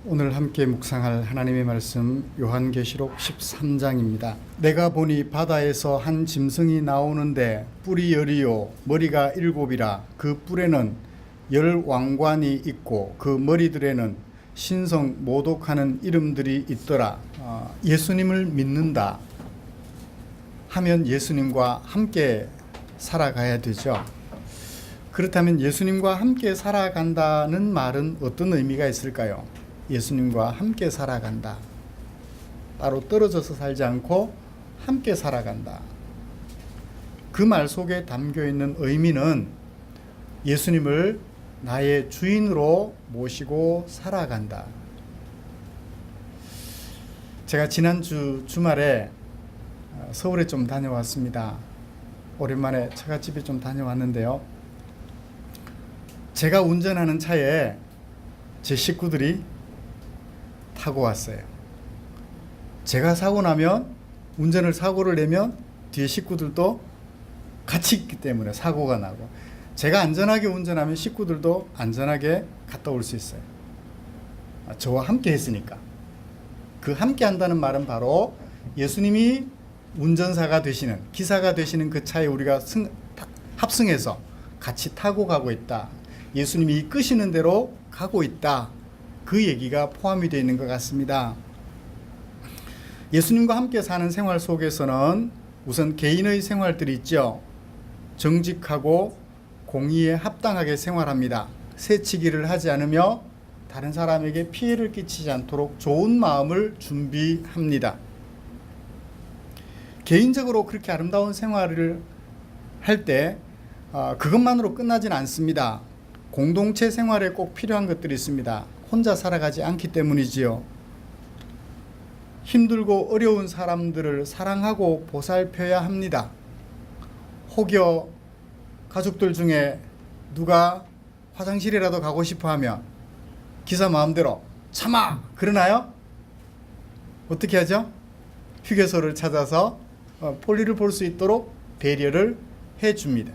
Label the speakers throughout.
Speaker 1: 오늘 함께 묵상할 하나님의 말씀 요한계시록 13장입니다. 내가 보니 바다에서 한 짐승이 나오는데 뿔이 열이요 머리가 일곱이라. 그 뿔에는 열 왕관이 있고 그 머리들에는 신성 모독하는 이름들이 있더라. 예수님을 믿는다 하면 예수님과 함께 살아가야 되죠. 그렇다면 예수님과 함께 살아간다는 말은 어떤 의미가 있을까요? 예수님과 함께 살아간다. 따로 떨어져서 살지 않고 함께 살아간다. 그 말 속에 담겨 있는 의미는 예수님을 나의 주인으로 모시고 살아간다. 제가 지난주 주말에 서울에 좀 다녀왔습니다. 오랜만에 처갓집에 좀 다녀왔는데요. 제가 운전하는 차에 제 식구들이 타고 왔어요. 제가 사고 나면 사고를 내면 뒤에 식구들도 같이 있기 때문에 사고가 나고, 제가 안전하게 운전하면 식구들도 안전하게 갔다 올 수 있어요. 저와 함께 했으니까. 그 함께 한다는 말은 바로 예수님이 운전사가 되시는, 기사가 되시는 그 차에 우리가 합승해서 같이 타고 가고 있다. 예수님이 이끄시는 대로 가고 있다. 그 얘기가 포함이 되어 있는 것 같습니다. 예수님과 함께 사는 생활 속에서는 우선 개인의 생활들이 있죠. 정직하고 공의에 합당하게 생활합니다. 새치기를 하지 않으며 다른 사람에게 피해를 끼치지 않도록 좋은 마음을 준비합니다. 개인적으로 그렇게 아름다운 생활을 할 때 그것만으로 끝나진 않습니다. 공동체 생활에 꼭 필요한 것들이 있습니다. 혼자 살아가지 않기 때문이지요. 힘들고 어려운 사람들을 사랑하고 보살펴야 합니다. 혹여 가족들 중에 누가 화장실이라도 가고 싶어 하면 기사 마음대로 참아! 그러나요? 어떻게 하죠? 휴게소를 찾아서 볼일을 볼 수 있도록 배려를 해줍니다.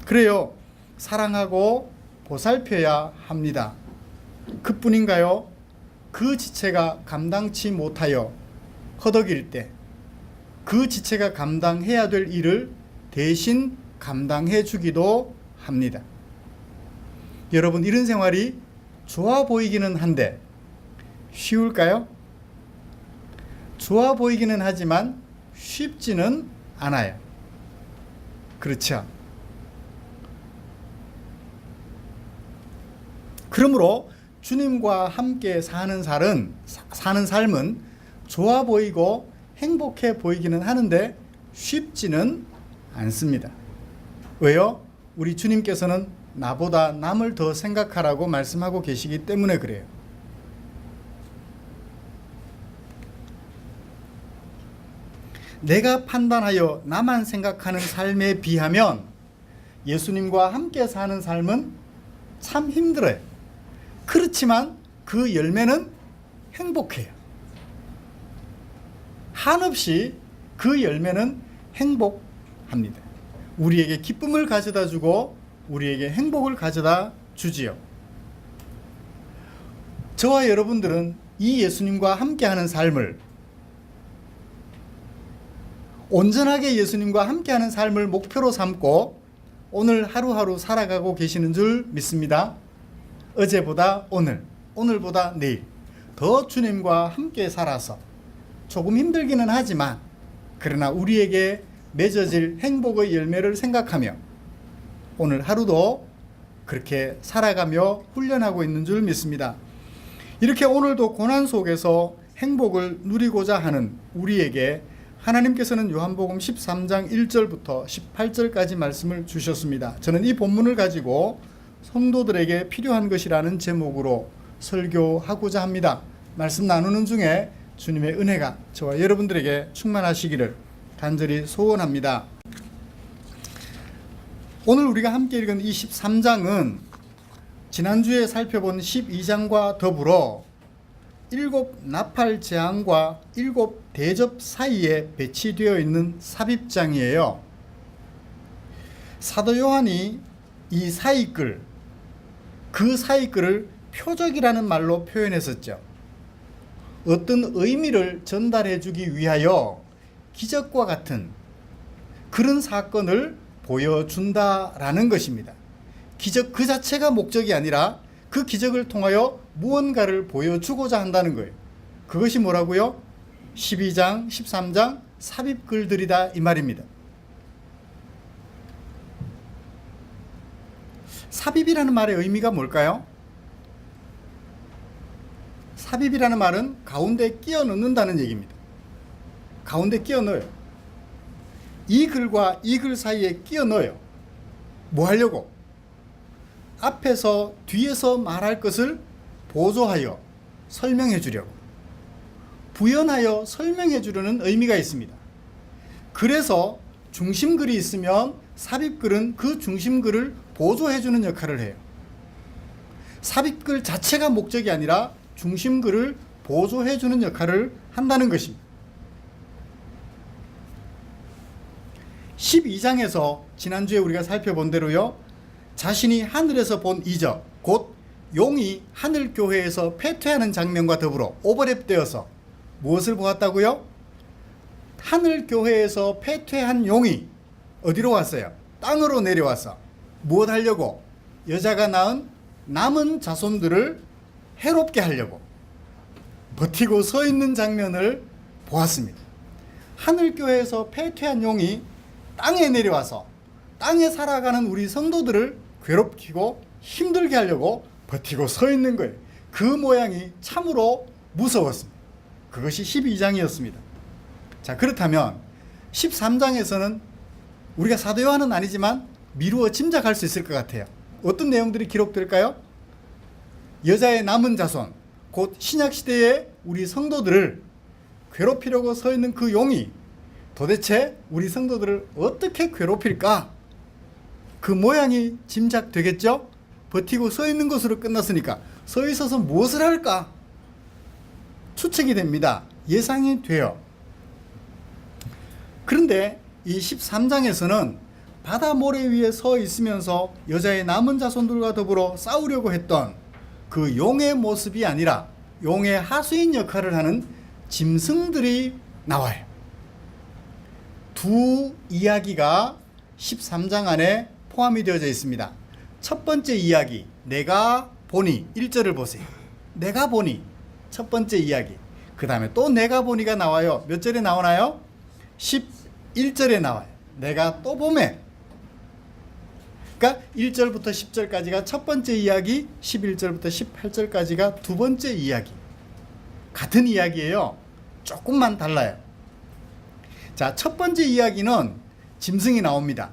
Speaker 1: 그래요. 사랑하고 보살펴야 합니다. 그뿐인가요? 그 지체가 감당치 못하여 허덕일 때 그 지체가 감당해야 될 일을 대신 감당해 주기도 합니다. 여러분, 이런 생활이 좋아 보이기는 한데 쉬울까요? 좋아 보이기는 하지만 쉽지는 않아요. 그렇죠? 그러므로 주님과 함께 사는 삶은 좋아 보이고 행복해 보이기는 하는데 쉽지는 않습니다. 왜요? 우리 주님께서는 나보다 남을 더 생각하라고 말씀하고 계시기 때문에 그래요. 내가 판단하여 나만 생각하는 삶에 비하면 예수님과 함께 사는 삶은 참 힘들어요. 그렇지만 그 열매는 행복해요. 한없이 그 열매는 행복합니다. 우리에게 기쁨을 가져다 주고 우리에게 행복을 가져다 주지요. 저와 여러분들은 이 예수님과 함께하는 삶을, 온전하게 예수님과 함께하는 삶을 목표로 삼고 오늘 하루하루 살아가고 계시는 줄 믿습니다. 어제보다 오늘, 오늘보다 내일 더 주님과 함께 살아서 조금 힘들기는 하지만 그러나 우리에게 맺어질 행복의 열매를 생각하며 오늘 하루도 그렇게 살아가며 훈련하고 있는 줄 믿습니다. 이렇게 오늘도 고난 속에서 행복을 누리고자 하는 우리에게 하나님께서는 요한복음 13장 1절부터 18절까지 말씀을 주셨습니다. 저는 이 본문을 가지고 성도들에게 필요한 것이라는 제목으로 설교하고자 합니다. 말씀 나누는 중에 주님의 은혜가 저와 여러분들에게 충만하시기를 간절히 소원합니다. 오늘 우리가 함께 읽은 이 13장은 지난주에 살펴본 12장과 더불어 7 나팔 재앙과 7 대접 사이에 배치되어 있는 삽입장이에요. 사도 요한이 이 사이글, 그 사이글을 표적이라는 말로 표현했었죠. 어떤 의미를 전달해 주기 위하여 기적과 같은 그런 사건을 보여준다라는 것입니다. 기적 그 자체가 목적이 아니라 그 기적을 통하여 무언가를 보여주고자 한다는 거예요. 그것이 뭐라고요? 12장, 13장 삽입글들이다 이 말입니다. 삽입이라는 말의 의미가 뭘까요? 삽입이라는 말은 가운데 끼워 넣는다는 얘기입니다. 가운데 끼워 넣어요. 이 글과 이 글 사이에 끼워 넣어요. 뭐 하려고? 앞에서 뒤에서 말할 것을 보조하여 설명해 주려고, 부연하여 설명해 주려는 의미가 있습니다. 그래서 중심글이 있으면 삽입글은 그 중심글을 보조해 주는 역할을 해요. 삽입글 자체가 목적이 아니라 중심글을 보조해 주는 역할을 한다는 것입니다. 12장에서 지난주에 우리가 살펴본 대로요, 자신이 하늘에서 본 이적, 곧 용이 하늘교회에서 패퇴하는 장면과 더불어 오버랩되어서 무엇을 보았다고요? 하늘교회에서 패퇴한 용이 어디로 왔어요? 땅으로 내려와서 무엇 하려고? 여자가 낳은 남은 자손들을 해롭게 하려고 버티고 서 있는 장면을 보았습니다. 하늘교회에서 패퇴한 용이 땅에 내려와서 땅에 살아가는 우리 성도들을 괴롭히고 힘들게 하려고 버티고 서 있는 거예요. 그 모양이 참으로 무서웠습니다. 그것이 12장이었습니다. 자, 그렇다면 13장에서는 우리가 사도 요한은 아니지만 미루어 짐작할 수 있을 것 같아요. 어떤 내용들이 기록될까요? 여자의 남은 자손, 곧 신약시대의 우리 성도들을 괴롭히려고 서 있는 그 용이 도대체 우리 성도들을 어떻게 괴롭힐까? 그 모양이 짐작되겠죠? 버티고 서 있는 것으로 끝났으니까 서 있어서 무엇을 할까? 추측이 됩니다. 예상이 돼요. 그런데 이 13장에서는 바다 모래 위에 서 있으면서 여자의 남은 자손들과 더불어 싸우려고 했던 그 용의 모습이 아니라 용의 하수인 역할을 하는 짐승들이 나와요. 두 이야기가 13장 안에 포함이 되어져 있습니다. 첫 번째 이야기, 내가 보니, 1절을 보세요. 내가 보니, 첫 번째 이야기. 그 다음에 또 내가 보니가 나와요. 몇 절에 나오나요? 11절에 나와요. 내가 또 보매. 그러니까 1절부터 10절까지가 첫 번째 이야기, 11절부터 18절까지가 두 번째 이야기. 같은 이야기예요. 조금만 달라요. 자, 첫 번째 이야기는 짐승이 나옵니다.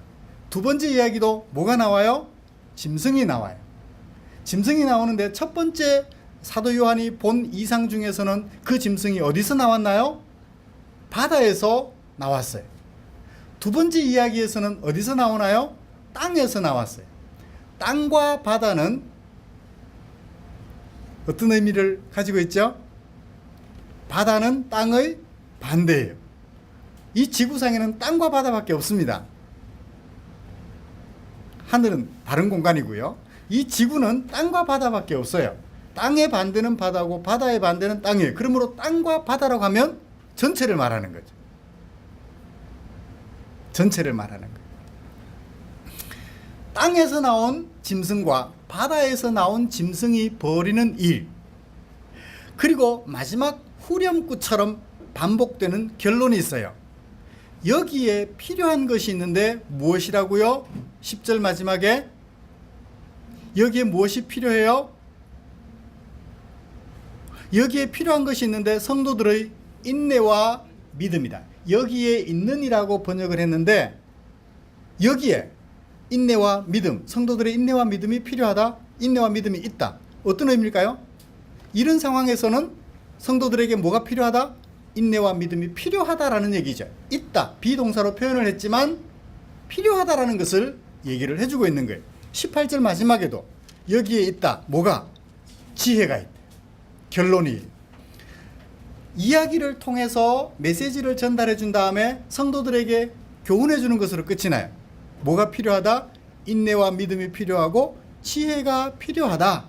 Speaker 1: 두 번째 이야기도 뭐가 나와요? 짐승이 나와요. 짐승이 나오는데 첫 번째 사도 요한이 본 이상 중에서는 그 짐승이 어디서 나왔나요? 바다에서 나왔어요. 두 번째 이야기에서는 어디서 나오나요? 땅에서 나왔어요. 땅과 바다는 어떤 의미를 가지고 있죠? 바다는 땅의 반대예요. 이 지구상에는 땅과 바다밖에 없습니다. 하늘은 다른 공간이고요. 이 지구는 땅과 바다밖에 없어요. 땅의 반대는 바다고 바다의 반대는 땅이에요. 그러므로 땅과 바다라고 하면 전체를 말하는 거죠. 전체를 말하는 거예요. 땅에서 나온 짐승과 바다에서 나온 짐승이 벌이는 일, 그리고 마지막 후렴구처럼 반복되는 결론이 있어요. 여기에 필요한 것이 있는데 무엇이라고요? 10절 마지막에 여기에 무엇이 필요해요? 여기에 필요한 것이 있는데 성도들의 인내와 믿음이다. 여기에 있는이라고 번역을 했는데 여기에 인내와 믿음, 성도들의 인내와 믿음이 필요하다. 인내와 믿음이 있다. 어떤 의미일까요? 이런 상황에서는 성도들에게 뭐가 필요하다? 인내와 믿음이 필요하다라는 얘기죠. 있다. 비동사로 표현을 했지만 필요하다라는 것을 얘기를 해주고 있는 거예요. 18절 마지막에도 여기에 있다. 뭐가? 지혜가 있다. 결론이. 이야기를 통해서 메시지를 전달해 준 다음에 성도들에게 교훈해 주는 것으로 끝이 나요. 뭐가 필요하다? 인내와 믿음이 필요하고 지혜가 필요하다.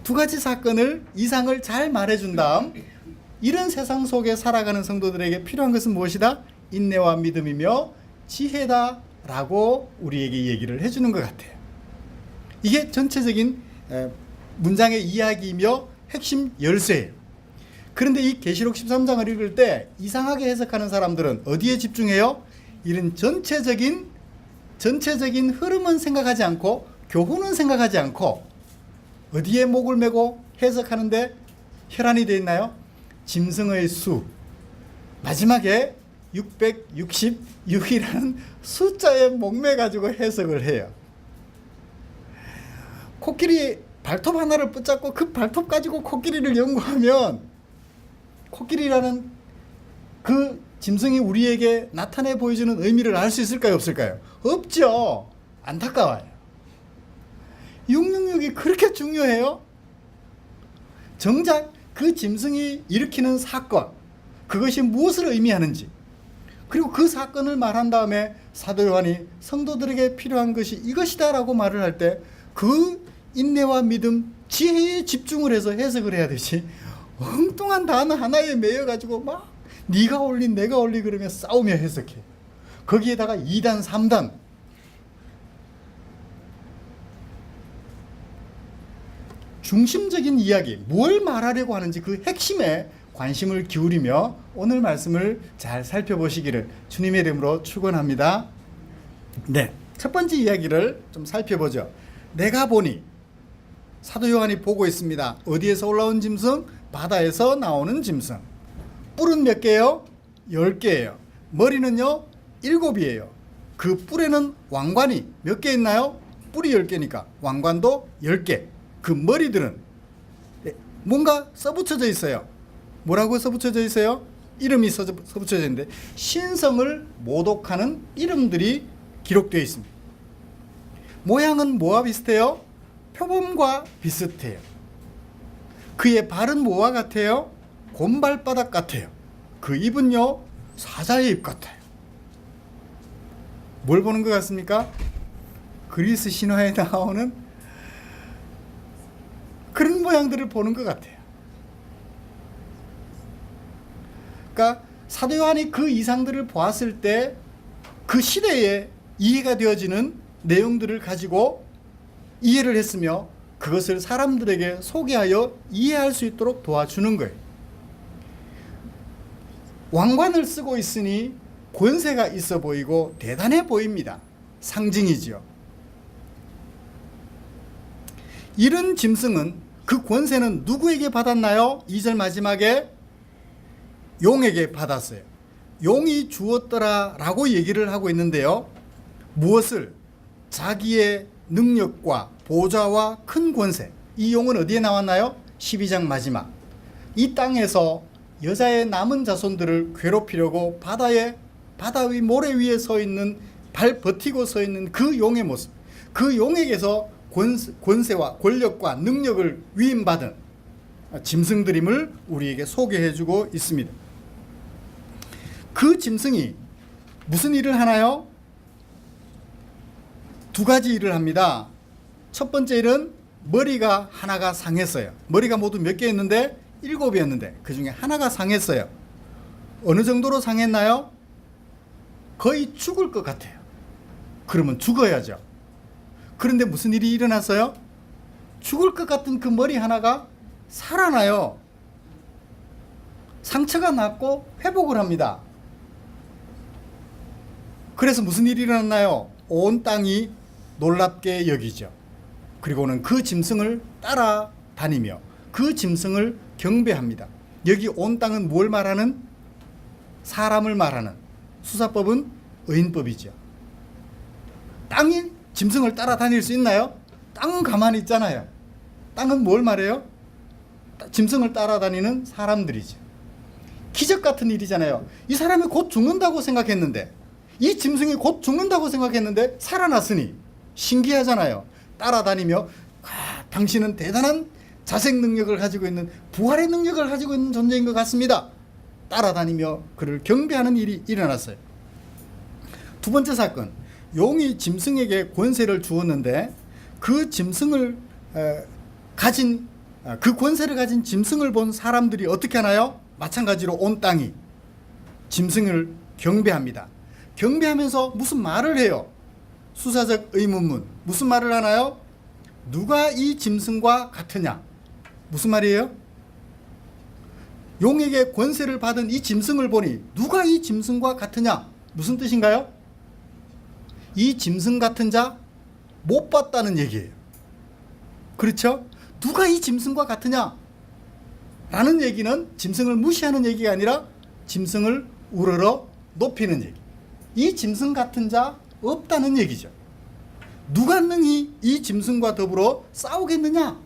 Speaker 1: 두 가지 사건을 이상을 잘 말해준 다음 이런 세상 속에 살아가는 성도들에게 필요한 것은 무엇이다? 인내와 믿음이며 지혜다 라고 우리에게 얘기를 해주는 것 같아요. 이게 전체적인 문장의 이야기이며 핵심 열쇠예요. 그런데 이 계시록 13장을 읽을 때 이상하게 해석하는 사람들은 어디에 집중해요? 이런 전체적인 흐름은 생각하지 않고 교훈은 생각하지 않고 어디에 목을 메고 해석하는데 혈안이 되어 있나요? 짐승의 수, 마지막에 666이라는 숫자에 목매 가지고 해석을 해요. 코끼리 발톱 하나를 붙잡고 그 발톱 가지고 코끼리를 연구하면 코끼리라는 그 짐승이 우리에게 나타내 보여주는 의미를 알 수 있을까요? 없을까요? 없죠. 안타까워요. 666이 그렇게 중요해요? 정작 그 짐승이 일으키는 사건, 그것이 무엇을 의미하는지, 그리고 그 사건을 말한 다음에 사도 요한이 성도들에게 필요한 것이 이것이다 라고 말을 할 때 그 인내와 믿음, 지혜에 집중을 해서 해석을 해야 되지, 엉뚱한 단어 하나에 매여가지고 막 네가 올린 내가 올리 그러면 싸우며 해석해. 거기에다가 2단 3단 중심적인 이야기, 뭘 말하려고 하는지 그 핵심에 관심을 기울이며 오늘 말씀을 잘 살펴보시기를 주님의 이름으로 축원합니다. 네, 첫 번째 이야기를 좀 살펴보죠. 내가 보니, 사도 요한이 보고 있습니다. 어디에서 올라온 짐승? 바다에서 나오는 짐승. 뿔은 몇 개예요? 10개예요. 머리는요? 7이에요. 그 뿔에는 왕관이 몇 개 있나요? 뿔이 10개니까 왕관도 10개. 그 머리들은 뭔가 써붙여져 있어요. 뭐라고 써붙여져 있어요? 이름이 써붙여져 있는데 신성을 모독하는 이름들이 기록되어 있습니다. 모양은 뭐와 비슷해요? 표범과 비슷해요. 그의 발은 뭐와 같아요? 곰발바닥 같아요. 그 입은요, 사자의 입 같아요. 뭘 보는 것 같습니까? 그리스 신화에 나오는 그런 모양들을 보는 것 같아요. 그러니까 사도 요한이 그 이상들을 보았을 때 그 시대에 이해가 되어지는 내용들을 가지고 이해를 했으며 그것을 사람들에게 소개하여 이해할 수 있도록 도와주는 거예요. 왕관을 쓰고 있으니 권세가 있어 보이고 대단해 보입니다. 상징이지요. 이런 짐승은 그 권세는 누구에게 받았나요? 2절 마지막에 용에게 받았어요. 용이 주었더라 라고 얘기를 하고 있는데요. 무엇을? 자기의 능력과 보좌와 큰 권세. 이 용은 어디에 나왔나요? 12장 마지막. 이 땅에서 여자의 남은 자손들을 괴롭히려고 바다 위 모래 위에 서 있는, 발 버티고 서 있는 그 용의 모습. 그 용에게서 권세와 권력과 능력을 위임받은 짐승들임을 우리에게 소개해주고 있습니다. 그 짐승이 무슨 일을 하나요? 두 가지 일을 합니다. 첫 번째 일은 머리가 하나가 상했어요. 머리가 모두 몇 개였는데? 7이었는데 그 중에 하나가 상했어요. 어느 정도로 상했나요? 거의 죽을 것 같아요. 그러면 죽어야죠. 그런데 무슨 일이 일어났어요? 죽을 것 같은 그 머리 하나가 살아나요. 상처가 났고 회복을 합니다. 그래서 무슨 일이 일어났나요? 온 땅이 놀랍게 여기죠. 그리고는 그 짐승을 따라다니며 그 짐승을 경배합니다. 여기 온 땅은 뭘 말하는? 사람을 말하는, 수사법은 의인법이죠. 땅이 짐승을 따라다닐 수 있나요? 땅은 가만히 있잖아요. 땅은 뭘 말해요? 짐승을 따라다니는 사람들이죠. 기적 같은 일이잖아요. 이 사람이 곧 죽는다고 생각했는데, 이 짐승이 곧 죽는다고 생각했는데 살아났으니 신기하잖아요. 따라다니며 당신은 대단한 자색 능력을 가지고 있는, 부활의 능력을 가지고 있는 존재인 것 같습니다. 따라다니며 그를 경배하는 일이 일어났어요. 두 번째 사건, 용이 짐승에게 권세를 주었는데 그 짐승을 가진 그 권세를 가진 짐승을 본 사람들이 어떻게 하나요? 마찬가지로 온 땅이 짐승을 경배합니다. 경배하면서 무슨 말을 해요? 수사적 의문문. 무슨 말을 하나요? 누가 이 짐승과 같으냐? 무슨 말이에요? 용에게 권세를 받은 이 짐승을 보니 누가 이 짐승과 같으냐? 무슨 뜻인가요? 이 짐승 같은 자 못 봤다는 얘기예요. 그렇죠? 누가 이 짐승과 같으냐? 라는 얘기는 짐승을 무시하는 얘기가 아니라 짐승을 우러러 높이는 얘기. 이 짐승 같은 자 없다는 얘기죠. 누가 능히 이 짐승과 더불어 싸우겠느냐?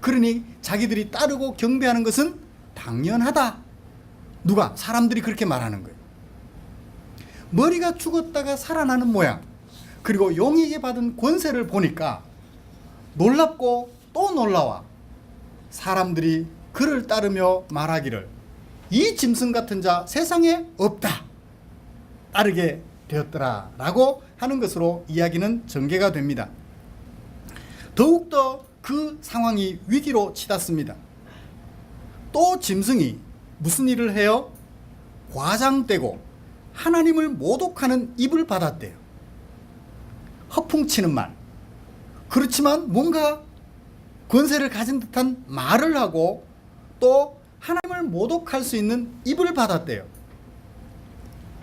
Speaker 1: 그러니 자기들이 따르고 경배하는 것은 당연하다. 누가? 사람들이 그렇게 말하는 거예요. 머리가 죽었다가 살아나는 모양, 그리고 용에게 받은 권세를 보니까 놀랍고 또 놀라워 사람들이 그를 따르며 말하기를 이 짐승 같은 자 세상에 없다. 따르게 되었더라 라고 하는 것으로 이야기는 전개가 됩니다. 더욱더 그 상황이 위기로 치닫습니다. 또 짐승이 무슨 일을 해요? 과장되고 하나님을 모독하는 입을 받았대요. 허풍치는 말. 그렇지만 뭔가 권세를 가진 듯한 말을 하고 또 하나님을 모독할 수 있는 입을 받았대요.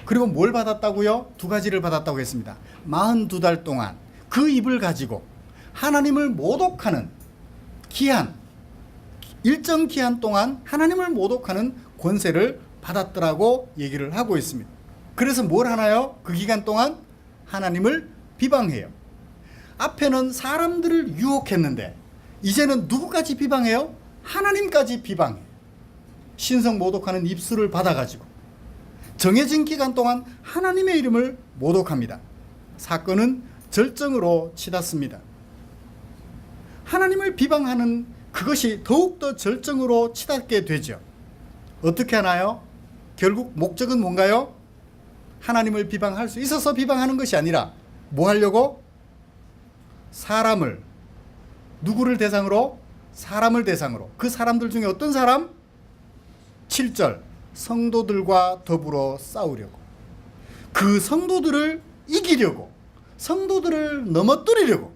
Speaker 1: 그리고 뭘 받았다고요? 두 가지를 받았다고 했습니다. 42달 동안 그 입을 가지고 하나님을 모독하는 기한, 일정 기한 동안 하나님을 모독하는 권세를 받았더라고 얘기를 하고 있습니다. 그래서 뭘 하나요? 그 기간 동안 하나님을 비방해요. 앞에는 사람들을 유혹했는데 이제는 누구까지 비방해요? 하나님까지 비방해요. 신성 모독하는 입술을 받아가지고 정해진 기간 동안 하나님의 이름을 모독합니다. 사건은 절정으로 치닫습니다. 하나님을 비방하는 그것이 더욱더 절정으로 치닫게 되죠. 어떻게 하나요? 결국 목적은 뭔가요? 하나님을 비방할 수 있어서 비방하는 것이 아니라 뭐 하려고? 사람을, 누구를 대상으로? 사람을 대상으로. 그 사람들 중에 어떤 사람? 7절, 성도들과 더불어 싸우려고. 그 성도들을 이기려고, 성도들을 넘어뜨리려고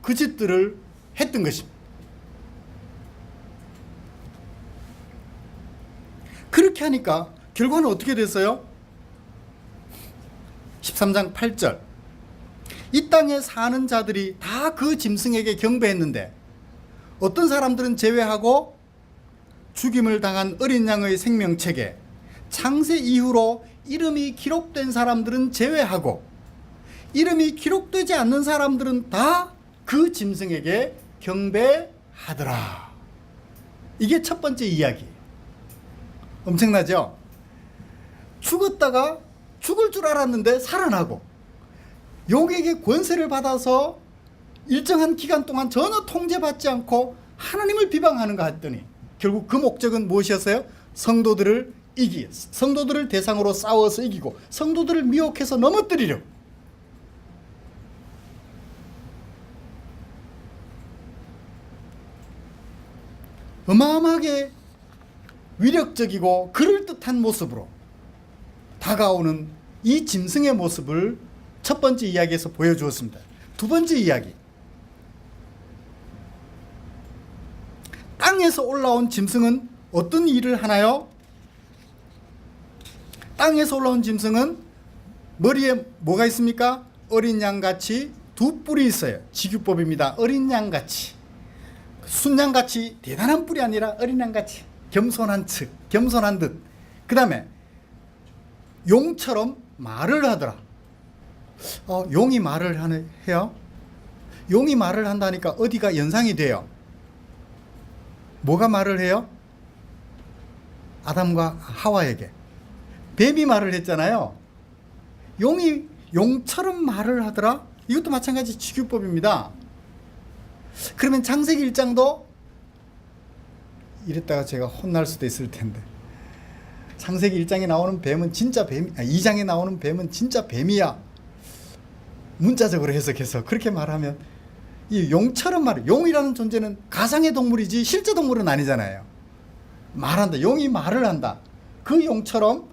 Speaker 1: 그 짓들을 했던 것입니다. 그렇게 하니까 결과는 어떻게 됐어요? 13장 8절, 이 땅에 사는 자들이 다 그 짐승에게 경배했는데 어떤 사람들은 제외하고 죽임을 당한 어린 양의 생명책에 창세 이후로 이름이 기록된 사람들은 제외하고 이름이 기록되지 않는 사람들은 다 그 짐승에게 경배하더라. 이게 첫 번째 이야기예요. 엄청나죠? 죽었다가 죽을 줄 알았는데 살아나고 용에게 권세를 받아서 일정한 기간 동안 전혀 통제받지 않고 하나님을 비방하는가 했더니 결국 그 목적은 무엇이었어요? 성도들을 성도들을 대상으로 싸워서 이기고 성도들을 미혹해서 넘어뜨리려고. 어마어마하게 위력적이고 그럴듯한 모습으로 다가오는 이 짐승의 모습을 첫 번째 이야기에서 보여주었습니다. 두 번째 이야기, 땅에서 올라온 짐승은 어떤 일을 하나요? 땅에서 올라온 짐승은 머리에 뭐가 있습니까? 어린 양같이 두 뿔이 있어요. 직유법입니다. 어린 양같이, 순양같이 대단한 뿔이 아니라 어린 양같이 겸손한 척, 겸손한 듯. 그 다음에 용처럼 말을 하더라. 용이 말을 해요? 용이 말을 한다니까 어디가 연상이 돼요? 뭐가 말을 해요? 아담과 하와에게 뱀이 말을 했잖아요. 용이 용처럼 말을 하더라. 이것도 마찬가지 직유법입니다. 그러면 창세기 1장도 이랬다가 제가 혼날 수도 있을 텐데, 창세기 1장에 나오는 뱀은 진짜 뱀, 2장에 나오는 뱀은 진짜 뱀이야. 문자적으로 해석해서 그렇게 말하면 이 용처럼 말해. 용이라는 존재는 가상의 동물이지 실제 동물은 아니잖아요. 말한다. 용이 말을 한다. 그 용처럼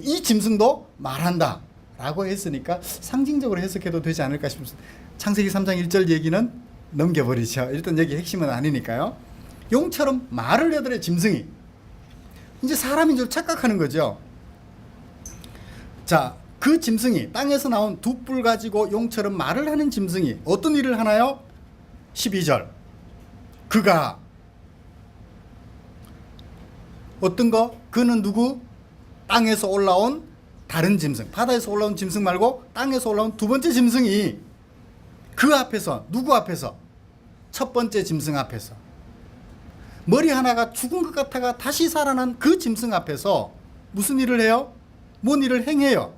Speaker 1: 이 짐승도 말한다 라고 했으니까 상징적으로 해석해도 되지 않을까 싶습니다. 창세기 3장 1절 얘기는 넘겨버리죠. 일단 여기 핵심은 아니니까요. 용처럼 말을 하더래 짐승이. 이제 사람인 줄 착각하는 거죠. 자, 그 짐승이 땅에서 나온 두 뿔 가지고 용처럼 말을 하는 짐승이 어떤 일을 하나요? 12절. 그가 어떤 거? 그는 누구? 땅에서 올라온 다른 짐승. 바다에서 올라온 짐승 말고 땅에서 올라온 두 번째 짐승이 그 앞에서, 누구 앞에서? 첫 번째 짐승 앞에서. 머리 하나가 죽은 것 같아가 다시 살아난 그 짐승 앞에서 무슨 일을 해요? 뭔 일을 행해요?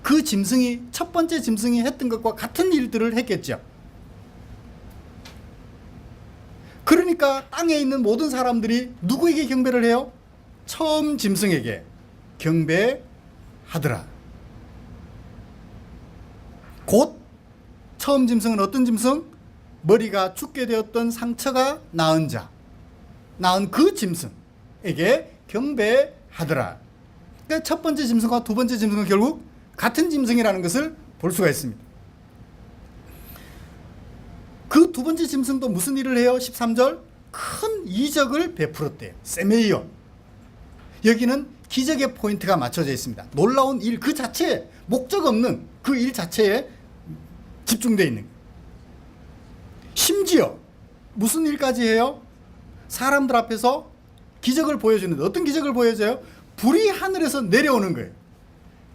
Speaker 1: 그 짐승이, 첫 번째 짐승이 했던 것과 같은 일들을 했겠죠. 그러니까 땅에 있는 모든 사람들이 누구에게 경배를 해요? 처음 짐승에게 경배하더라. 곧 처음 짐승은 어떤 짐승? 머리가 죽게 되었던 상처가 나은 자, 나은 그 짐승에게 경배하더라. 그러니까 첫 번째 짐승과 두 번째 짐승은 결국 같은 짐승이라는 것을 볼 수가 있습니다. 그 두 번째 짐승도 무슨 일을 해요? 13절. 큰 이적을 베풀었대요. 세메이어. 여기는 기적의 포인트가 맞춰져 있습니다. 놀라운 일 그 자체에, 목적 없는 그 일 자체에 집중되어 있는 거예요. 심지어 무슨 일까지 해요? 사람들 앞에서 기적을 보여주는데 어떤 기적을 보여줘요? 불이 하늘에서 내려오는 거예요.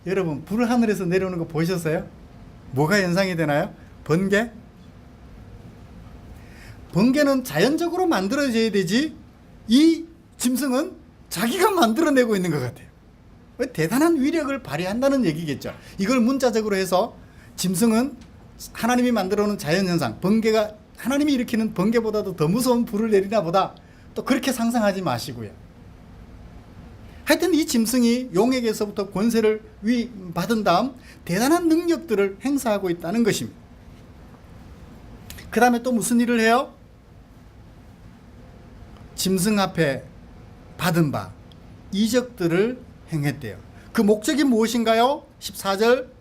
Speaker 1: 여러분, 불 하늘에서 내려오는 거 보셨어요? 뭐가 연상이 되나요? 번개? 번개는 자연적으로 만들어져야 되지 이 짐승은 자기가 만들어내고 있는 것 같아요. 대단한 위력을 발휘한다는 얘기겠죠. 이걸 문자적으로 해서 짐승은 하나님이 만들어 놓은 자연현상, 번개가 하나님이 일으키는 번개보다도 더 무서운 불을 내리나 보다, 또 그렇게 상상하지 마시고요. 하여튼 이 짐승이 용에게서부터 권세를 받은 다음 대단한 능력들을 행사하고 있다는 것입니다. 그 다음에 또 무슨 일을 해요? 짐승 앞에 받은 바 이적들을 행했대요. 그 목적이 무엇인가요? 14절.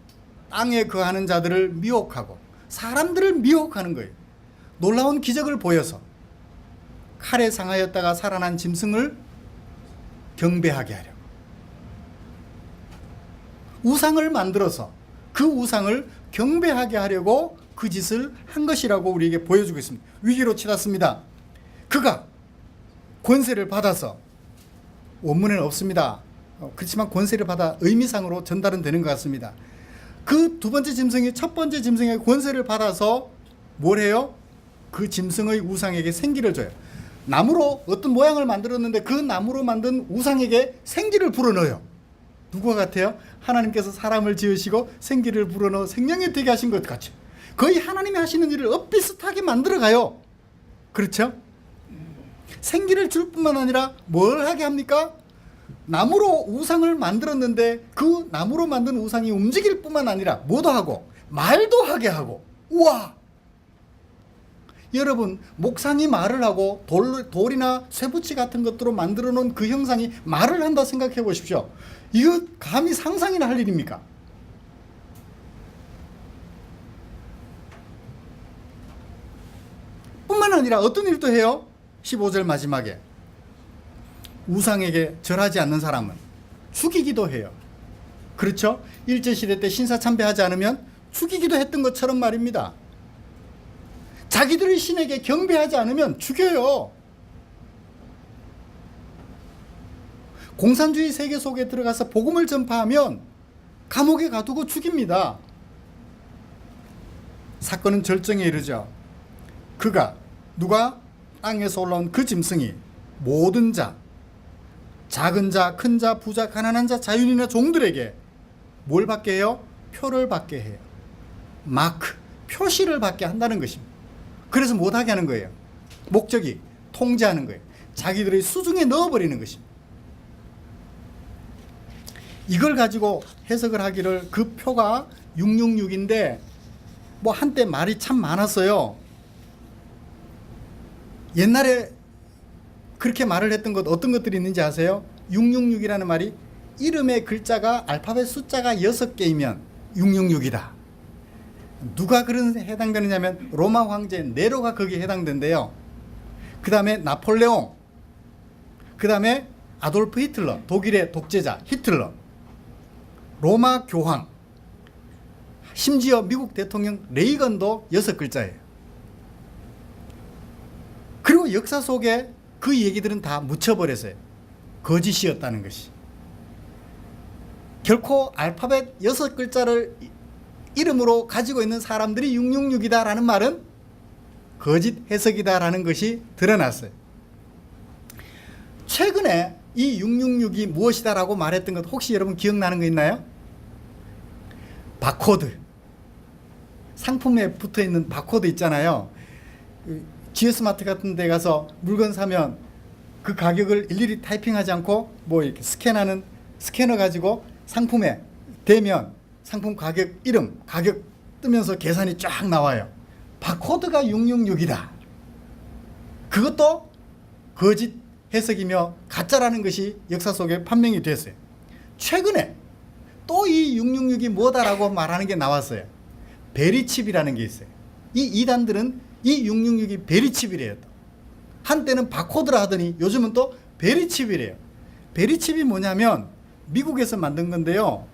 Speaker 1: 땅에 거하는 자들을 미혹하고 사람들을 미혹하는 거예요. 놀라운 기적을 보여서 칼에 상하였다가 살아난 짐승을 경배하게 하려고, 우상을 만들어서 그 우상을 경배하게 하려고 그 짓을 한 것이라고 우리에게 보여주고 있습니다. 위기로 치닫습니다. 그가 권세를 받아서, 원문에는 없습니다. 그렇지만 권세를 받아 의미상으로 전달은 되는 것 같습니다. 그 두 번째 짐승이 첫 번째 짐승의 권세를 받아서 뭘 해요? 그 짐승의 우상에게 생기를 줘요. 나무로 어떤 모양을 만들었는데 그 나무로 만든 우상에게 생기를 불어넣어요. 누구와 같아요? 하나님께서 사람을 지으시고 생기를 불어넣어 생명이 되게 하신 것 같죠. 거의 하나님이 하시는 일을 엇비슷하게 만들어가요. 그렇죠? 생기를 줄 뿐만 아니라 뭘 하게 합니까? 나무로 우상을 만들었는데 그 나무로 만든 우상이 움직일 뿐만 아니라 뭐도 하고 말도 하게 하고. 우와! 여러분, 목상이 말을 하고 돌이나 쇠붙이 같은 것들로 만들어 놓은 그 형상이 말을 한다 생각해 보십시오. 이거 감히 상상이나 할 일입니까? 뿐만 아니라 어떤 일도 해요? 15절 마지막에 우상에게 절하지 않는 사람은 죽이기도 해요. 그렇죠? 일제시대 때 신사참배하지 않으면 죽이기도 했던 것처럼 말입니다. 자기들의 신에게 경배하지 않으면 죽여요. 공산주의 세계 속에 들어가서 복음을 전파하면 감옥에 가두고 죽입니다. 사건은 절정에 이르죠. 그가, 누가? 땅에서 올라온 그 짐승이 모든 자, 작은 자, 큰 자, 부자, 가난한 자, 자유인이나 종들에게 뭘 받게 해요? 표를 받게 해요. 마크, 표시를 받게 한다는 것입니다. 그래서 못하게 하는 거예요. 목적이 통제하는 거예요. 자기들의 수중에 넣어버리는 것입니다. 이걸 가지고 해석을 하기를 그 표가 666인데 뭐 한때 말이 참 많았어요. 옛날에 그렇게 말을 했던 것 어떤 것들이 있는지 아세요? 666이라는 말이 이름의 글자가 알파벳 숫자가 6개이면 666이다. 누가 그런 해당되느냐면 로마 황제 네로가 거기에 해당된대요. 그 다음에 나폴레옹, 그 다음에 아돌프 히틀러, 독일의 독재자 히틀러, 로마 교황, 심지어 미국 대통령 레이건도 6글자예요. 그리고 역사 속에 그 얘기들은 다 묻혀버렸어요. 거짓이었다는 것이. 결코 알파벳 6글자를 이름으로 가지고 있는 사람들이 666이다라는 말은 거짓 해석이다라는 것이 드러났어요. 최근에 이 666이 무엇이다라고 말했던 것 혹시 여러분 기억나는 거 있나요? 바코드. 상품에 붙어 있는 바코드 있잖아요. GS마트 같은 데 가서 물건 사면 그 가격을 일일이 타이핑하지 않고 뭐 이렇게 스캐너 가지고 상품에 대면 상품 가격 이름 가격 뜨면서 계산이 쫙 나와요. 바코드가 666이다. 그것도 거짓 해석이며 가짜라는 것이 역사 속에 판명이 됐어요. 최근에 또 이 666이 뭐다라고 말하는 게 나왔어요. 베리칩이라는 게 있어요. 이 이단들은 이 666이 베리칩이래요. 한때는 바코드라 하더니 요즘은 또 베리칩이래요. 베리칩이 뭐냐면 미국에서 만든 건데요.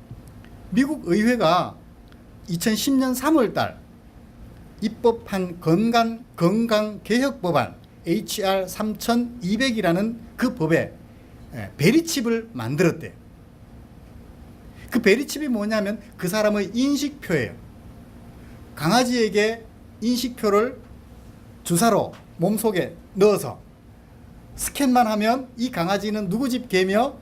Speaker 1: 미국 의회가 2010년 3월달 입법한 건강개혁법안 HR 3200이라는 그 법에 베리칩을 만들었대요. 그 베리칩이 뭐냐면 그 사람의 인식표예요. 강아지에게 인식표를 주사로 몸속에 넣어서 스캔만 하면 이 강아지는 누구 집 개며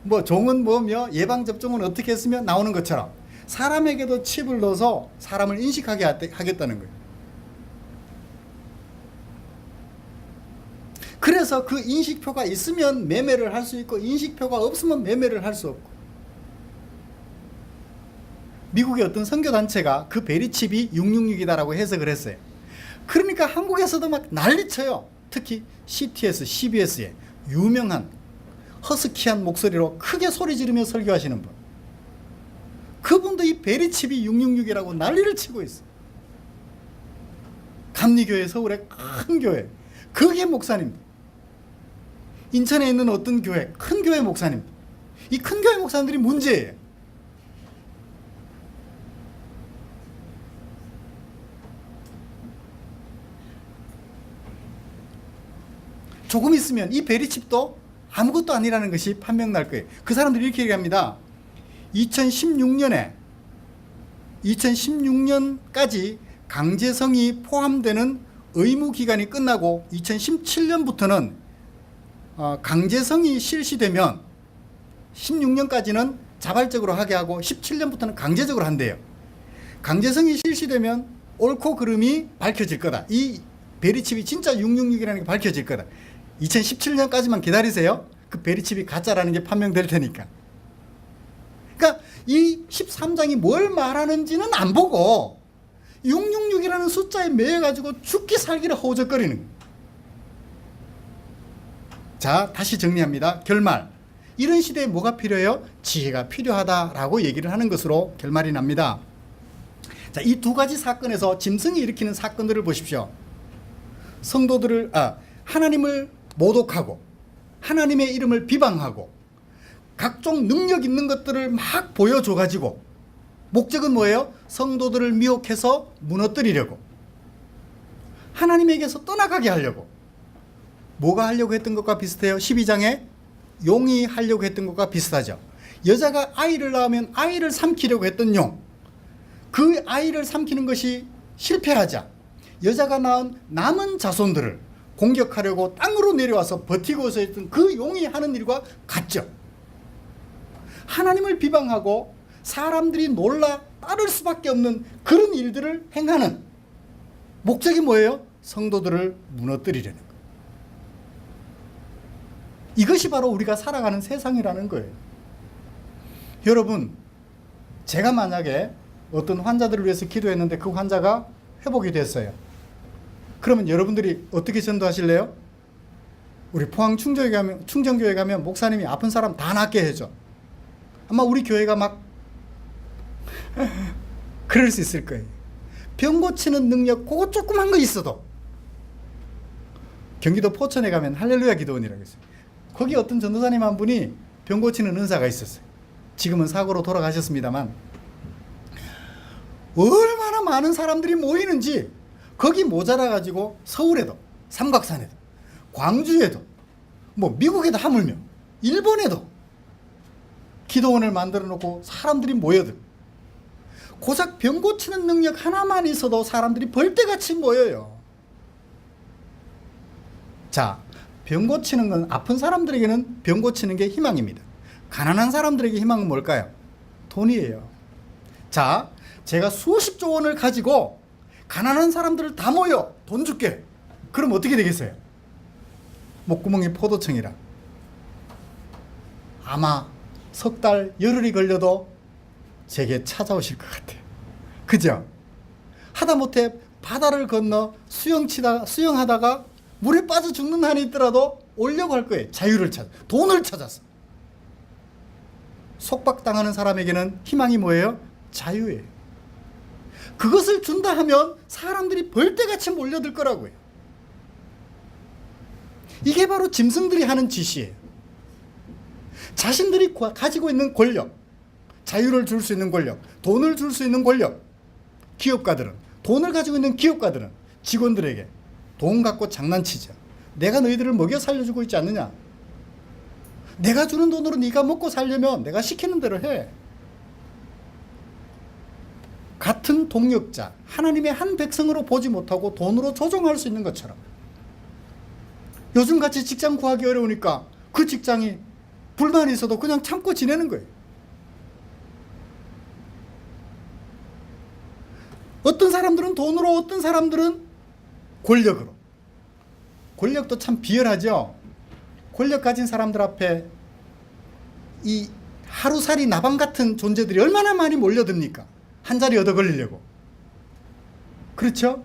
Speaker 1: 뭐 종은 뭐며 예방접종은 어떻게 했으면 나오는 것처럼 사람에게도 칩을 넣어서 사람을 인식하게 하겠다는 거예요. 그래서 그 인식표가 있으면 매매를 할 수 있고 인식표가 없으면 매매를 할 수 없고, 미국의 어떤 선교단체가 그 베리칩이 666이다라고 해석을 했어요. 그러니까 한국에서도 막 난리쳐요. 특히 CTS, CBS에 유명한 허스키한 목소리로 크게 소리 지르며 설교하시는 분, 그분도 이 베리칩이 666이라고 난리를 치고 있어요. 감리교회, 서울의 큰 교회, 그게 목사님. 인천에 있는 어떤 교회, 큰 교회 목사님. 이 큰 교회 목사님들이 문제예요. 조금 있으면 이 베리칩도 아무것도 아니라는 것이 판명 날 거예요. 그 사람들이 이렇게 얘기합니다. 2016년까지 강제성이 포함되는 의무 기간이 끝나고 2017년부터는 강제성이 실시되면 16년까지는 자발적으로 하게 하고 17년부터는 강제적으로 한대요. 강제성이 실시되면 옳고 그름이 밝혀질 거다. 이 베리칩이 진짜 666이라는 게 밝혀질 거다. 2017년까지만 기다리세요. 그 베리칩이 가짜라는 게 판명될 테니까. 그러니까 이 13장이 뭘 말하는지는 안 보고 666이라는 숫자에 매여가지고 죽기 살기를 허우적거리는 거예요. 자, 다시 정리합니다. 결말. 이런 시대에 뭐가 필요해요? 지혜가 필요하다라고 얘기를 하는 것으로 결말이 납니다. 자, 이 두 가지 사건에서 짐승이 일으키는 사건들을 보십시오. 성도들을 하나님을 모독하고 하나님의 이름을 비방하고 각종 능력 있는 것들을 막 보여줘 가지고 목적은 뭐예요? 성도들을 미혹해서 무너뜨리려고, 하나님에게서 떠나가게 하려고. 뭐가 하려고 했던 것과 비슷해요? 12장에 용이 하려고 했던 것과 비슷하죠. 여자가 아이를 낳으면 아이를 삼키려고 했던 용, 그 아이를 삼키는 것이 실패하자 여자가 낳은 남은 자손들을 공격하려고 땅으로 내려와서 버티고 있었던 그 용이 하는 일과 같죠. 하나님을 비방하고 사람들이 놀라 따를 수밖에 없는 그런 일들을 행하는 목적이 뭐예요? 성도들을 무너뜨리려는 거예요. 이것이 바로 우리가 살아가는 세상이라는 거예요. 여러분, 제가 만약에 어떤 환자들을 위해서 기도했는데 그 환자가 회복이 됐어요. 그러면 여러분들이 어떻게 전도하실래요? 우리 포항 충정교회 가면 목사님이 아픈 사람 다 낫게 해줘. 아마 우리 교회가 막 그럴 수 있을 거예요. 병 고치는 능력 그거 조그만 거 있어도 경기도 포천에 가면 할렐루야 기도원이라고 있어요. 거기 어떤 전도사님 한 분이 병 고치는 은사가 있었어요. 지금은 사고로 돌아가셨습니다만 얼마나 많은 사람들이 모이는지 거기 모자라 가지고 서울에도 삼각산에도 광주에도 뭐 미국에도 하물며 일본에도 기도원을 만들어 놓고 사람들이 모여들. 고작 병 고치는 능력 하나만 있어도 사람들이 벌떼같이 모여요. 자, 병 고치는 건 아픈 사람들에게는 병 고치는 게 희망입니다. 가난한 사람들에게 희망은 뭘까요? 돈이에요. 자, 제가 수십조 원을 가지고 가난한 사람들을 다 모여 돈 줄게. 그럼 어떻게 되겠어요? 목구멍이 포도청이라 아마 석 달 열흘이 걸려도 제게 찾아오실 것 같아요. 그죠? 하다못해 바다를 건너 수영하다가 물에 빠져 죽는 한이 있더라도 오려고 할 거예요. 자유를 찾아, 돈을 찾아서. 속박당하는 사람에게는 희망이 뭐예요? 자유예요. 그것을 준다 하면 사람들이 벌떼같이 몰려들 거라고요. 이게 바로 짐승들이 하는 짓이에요. 자신들이 가지고 있는 권력, 자유를 줄 수 있는 권력, 돈을 줄 수 있는 권력, 기업가들은, 돈을 가지고 있는 기업가들은 직원들에게 돈 갖고 장난치죠. 내가 너희들을 먹여 살려주고 있지 않느냐? 내가 주는 돈으로 네가 먹고 살려면 내가 시키는 대로 해. 같은 동력자, 하나님의 한 백성으로 보지 못하고 돈으로 조종할 수 있는 것처럼 요즘같이 직장 구하기 어려우니까 그 직장이 불만이 있어도 그냥 참고 지내는 거예요. 어떤 사람들은 돈으로, 어떤 사람들은 권력으로. 권력도 참 비열하죠. 권력 가진 사람들 앞에 이 하루살이 나방 같은 존재들이 얼마나 많이 몰려듭니까? 한 자리 얻어 걸리려고. 그렇죠?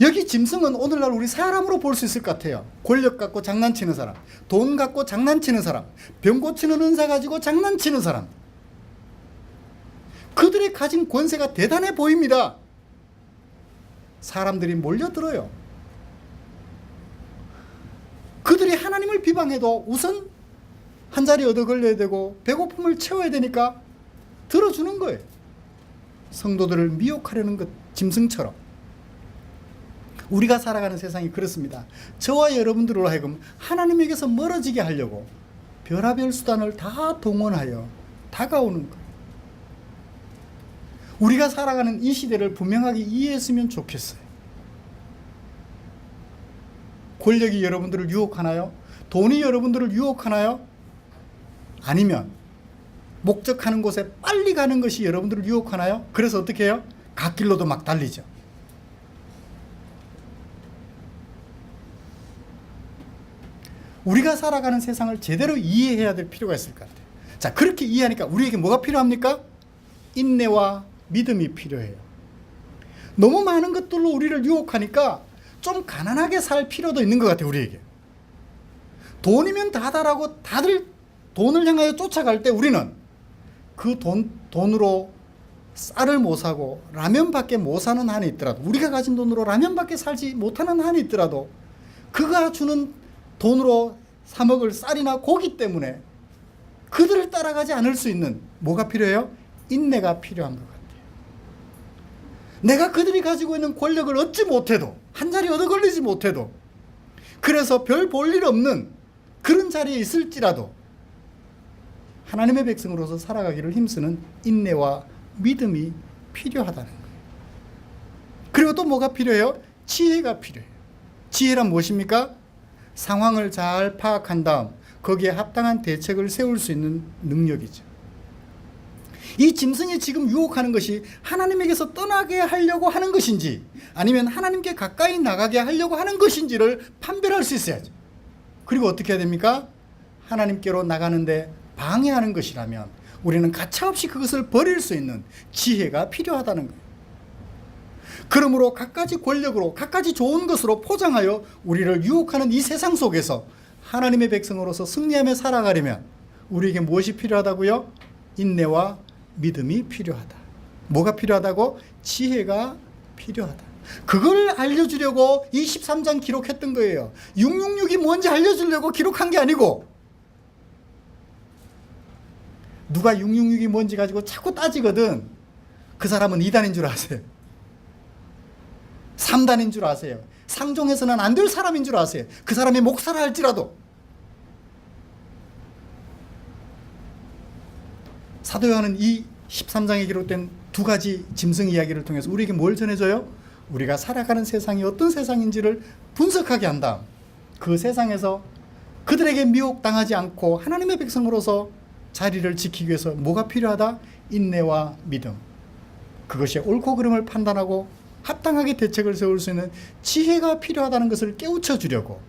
Speaker 1: 여기 짐승은 오늘날 우리 사람으로 볼 수 있을 것 같아요. 권력 갖고 장난치는 사람, 돈 갖고 장난치는 사람, 병 고치는 은사 가지고 장난치는 사람. 그들이 가진 권세가 대단해 보입니다. 사람들이 몰려들어요. 그들이 하나님을 비방해도 우선 한 자리 얻어 걸려야 되고 배고픔을 채워야 되니까 들어주는 거예요. 성도들을 미혹하려는 것, 짐승처럼. 우리가 살아가는 세상이 그렇습니다. 저와 여러분들로 하여금 하나님에게서 멀어지게 하려고 별하별 수단을 다 동원하여 다가오는 거예요. 우리가 살아가는 이 시대를 분명하게 이해했으면 좋겠어요. 권력이 여러분들을 유혹하나요? 돈이 여러분들을 유혹하나요? 아니면 목적하는 곳에 빨리 가는 것이 여러분들을 유혹하나요? 그래서 어떻게 해요? 갓길로도 막 달리죠. 우리가 살아가는 세상을 제대로 이해해야 될 필요가 있을 것 같아요. 자, 그렇게 이해하니까 우리에게 뭐가 필요합니까? 인내와 믿음이 필요해요. 너무 많은 것들로 우리를 유혹하니까 좀 가난하게 살 필요도 있는 것 같아요, 우리에게. 돈이면 다다라고 다들 돈을 향하여 쫓아갈 때 우리는 그 돈으로 쌀을 못 사고 라면밖에 못 사는 한이 있더라도, 우리가 가진 돈으로 라면밖에 살지 못하는 한이 있더라도 그가 주는 돈으로 사 먹을 쌀이나 고기 때문에 그들을 따라가지 않을 수 있는 뭐가 필요해요? 인내가 필요한 것 같아요. 내가 그들이 가지고 있는 권력을 얻지 못해도, 한 자리 얻어 걸리지 못해도, 그래서 별 볼 일 없는 그런 자리에 있을지라도 하나님의 백성으로서 살아가기를 힘쓰는 인내와 믿음이 필요하다는 거예요. 그리고 또 뭐가 필요해요? 지혜가 필요해요. 지혜란 무엇입니까? 상황을 잘 파악한 다음 거기에 합당한 대책을 세울 수 있는 능력이죠. 이 짐승이 지금 유혹하는 것이 하나님에게서 떠나게 하려고 하는 것인지 아니면 하나님께 가까이 나가게 하려고 하는 것인지를 판별할 수 있어야죠. 그리고 어떻게 해야 됩니까? 하나님께로 나가는데 방해하는 것이라면, 우리는 가차없이 그것을 버릴 수 있는 지혜가 필요하다는 거예요. 그러므로 갖가지 권력으로 갖가지 좋은 것으로 포장하여 우리를 유혹하는 이 세상 속에서 하나님의 백성으로서 승리하며 살아가려면 우리에게 무엇이 필요하다고요? 인내와 믿음이 필요하다. 뭐가 필요하다고? 지혜가 필요하다. 그걸 알려주려고 이 13장 기록했던 거예요. 666이 뭔지 알려주려고 기록한 게 아니고, 누가 666이 뭔지 가지고 자꾸 따지거든. 그 사람은 2단인 줄 아세요. 3단인 줄 아세요. 상종해서는 안 될 사람인 줄 아세요. 그 사람이 목사라 할지라도. 사도 요한은 이 13장에 기록된 두 가지 짐승 이야기를 통해서 우리에게 뭘 전해줘요? 우리가 살아가는 세상이 어떤 세상인지를 분석하게 한 다음 그 세상에서 그들에게 미혹당하지 않고 하나님의 백성으로서 자리를 지키기 위해서 뭐가 필요하다? 인내와 믿음. 그것이 옳고 그름을 판단하고 합당하게 대책을 세울 수 있는 지혜가 필요하다는 것을 깨우쳐 주려고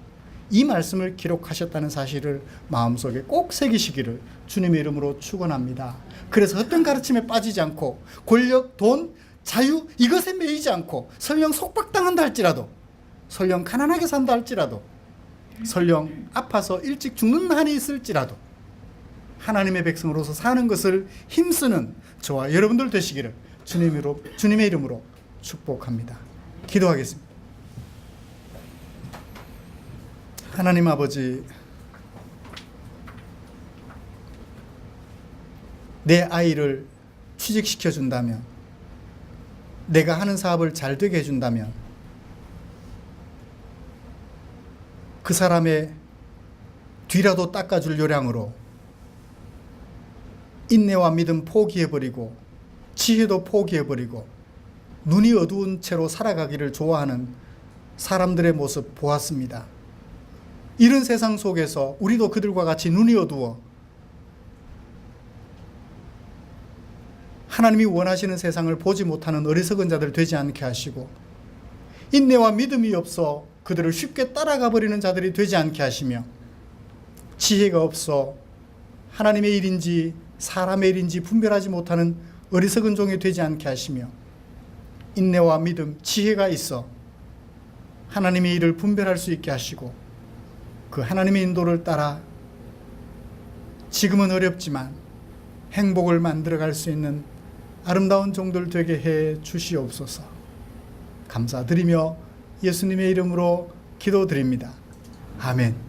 Speaker 1: 이 말씀을 기록하셨다는 사실을 마음속에 꼭 새기시기를 주님의 이름으로 축원합니다. 그래서 어떤 가르침에 빠지지 않고 권력, 돈, 자유 이것에 매이지 않고 설령 속박당한다 할지라도, 설령 가난하게 산다 할지라도, 설령 아파서 일찍 죽는 한이 있을지라도 하나님의 백성으로서 사는 것을 힘쓰는 저와 여러분들 되시기를 주님의 이름으로 축복합니다. 기도하겠습니다. 하나님 아버지, 내 아이를 취직시켜 준다면, 내가 하는 사업을 잘 되게 해준다면 그 사람의 뒤라도 닦아줄 요량으로 인내와 믿음 포기해버리고 지혜도 포기해버리고 눈이 어두운 채로 살아가기를 좋아하는 사람들의 모습 보았습니다. 이런 세상 속에서 우리도 그들과 같이 눈이 어두워 하나님이 원하시는 세상을 보지 못하는 어리석은 자들 되지 않게 하시고, 인내와 믿음이 없어 그들을 쉽게 따라가 버리는 자들이 되지 않게 하시며, 지혜가 없어 하나님의 일인지 사람의 일인지 분별하지 못하는 어리석은 종이 되지 않게 하시며, 인내와 믿음, 지혜가 있어 하나님의 일을 분별할 수 있게 하시고, 그 하나님의 인도를 따라 지금은 어렵지만 행복을 만들어갈 수 있는 아름다운 종들 되게 해 주시옵소서. 감사드리며 예수님의 이름으로 기도드립니다. 아멘.